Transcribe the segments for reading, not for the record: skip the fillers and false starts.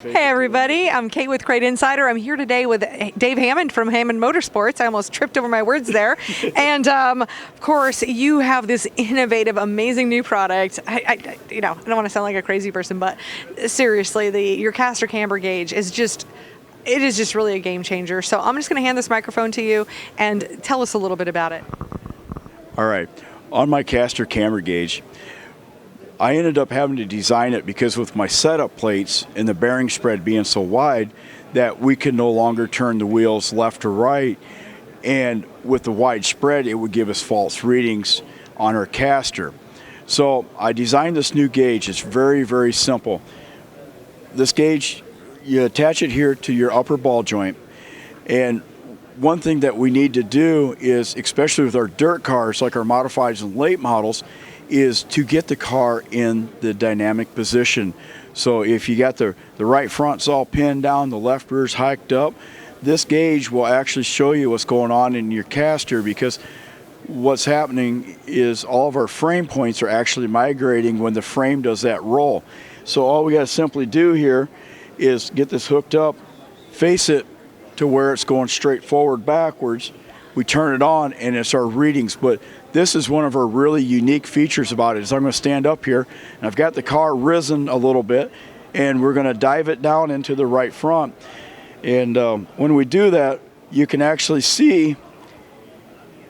Hey everybody, I'm Kate with Crate Insider. I'm here today with Dave Hammond from Hammond Motorsports. I almost tripped over my words there. And of course, you have this innovative, amazing new product. I don't want to sound like a crazy person, but seriously, your caster camber gauge is just really a game changer. So I'm just going to hand this microphone to you and tell us a little bit about it. All right, on my caster camber gauge, I ended up having to design it because with my setup plates and the bearing spread being so wide that we could no longer turn the wheels left or right, and with the wide spread it would give us false readings on our caster. So I designed this new gauge. It's very, very simple. This gauge, you attach it here to your upper ball joint, and one thing that we need to do is, especially with our dirt cars like our modifieds and late models, is to get the car in the dynamic position. So if you got the right front's all pinned down, the left rear's hiked up, this gauge will actually show you what's going on in your caster, because what's happening is all of our frame points are actually migrating when the frame does that roll. So all we got to simply do here is get this hooked up, face it to where it's going straight forward backwards. We turn it on and it's our readings. But this is one of our really unique features about it. Is I'm going to stand up here and I've got the car risen a little bit, and we're going to dive it down into the right front. And when we do that, you can actually see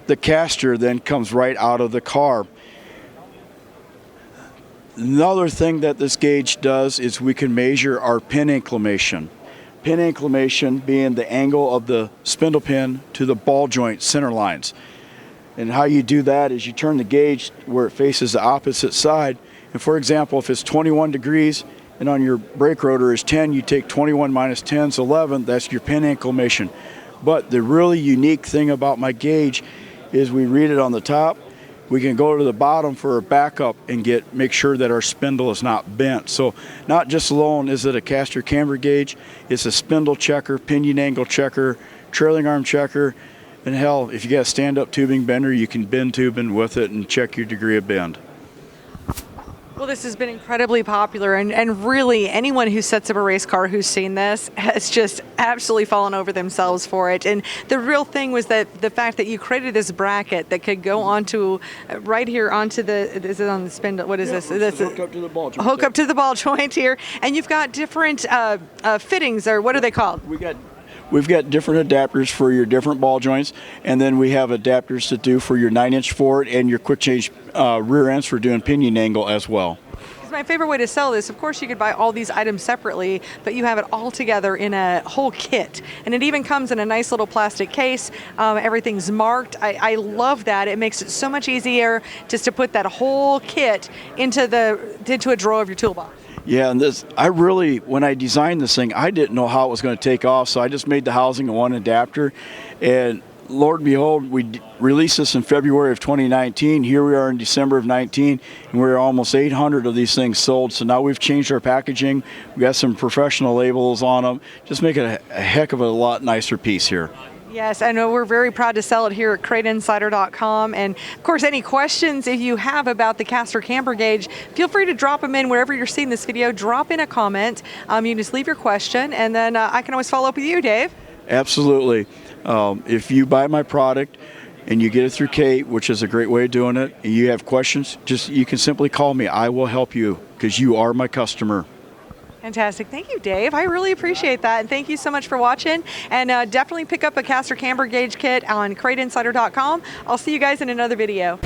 the caster then comes right out of the car. Another thing that this gauge does is we can measure our pin inclination. Pin inclination being the angle of the spindle pin to the ball joint center lines. And how you do that is you turn the gauge where it faces the opposite side. And for example, if it's 21 degrees and on your brake rotor is 10, you take 21 minus 10 is 11. That's your pin inclination. But the really unique thing about my gauge is we read it on the top. We can go to the bottom for a backup and make sure that our spindle is not bent. So not just alone is it a caster camber gauge, it's a spindle checker, pinion angle checker, trailing arm checker, and hell, if you got a stand-up tubing bender, you can bend tubing with it and check your degree of bend. Well, this has been incredibly popular, and really anyone who sets up a race car who's seen this has just absolutely fallen over themselves for it. And the real thing was that the fact that you created this bracket that could go onto right here onto is it on the spindle? What is this? This hooked up to the ball joint. Hook up to the ball joint here, and you've got different fittings, or what are they called? We've got different adapters for your different ball joints, and then we have adapters to do for your 9-inch forward and your quick change rear ends for doing pinion angle as well. It's my favorite way to sell this. Of course, you could buy all these items separately, but you have it all together in a whole kit. And it even comes in a nice little plastic case. Everything's marked. I love that. It makes it so much easier just to put that whole kit into a drawer of your toolbox. Yeah, and when I designed this thing, I didn't know how it was going to take off, so I just made the housing in one adapter, and Lord behold, we released this in February of 2019. Here we are in December of 19, and we're almost 800 of these things sold. So now we've changed our packaging. We got some professional labels on them. Just make it a heck of a lot nicer piece here. Yes, I know we're very proud to sell it here at CrateInsider.com. And of course, any questions if you have about the caster camber gauge, feel free to drop them in wherever you're seeing this video. Drop in a comment. You can just leave your question, and then I can always follow up with you, Dave. Absolutely. If you buy my product and you get it through Kate, which is a great way of doing it, and you have questions, you can simply call me. I will help you because you are my customer. Fantastic. Thank you, Dave. I really appreciate that. And thank you so much for watching. And definitely pick up a caster camber gauge kit on CrateInsider.com. I'll see you guys in another video.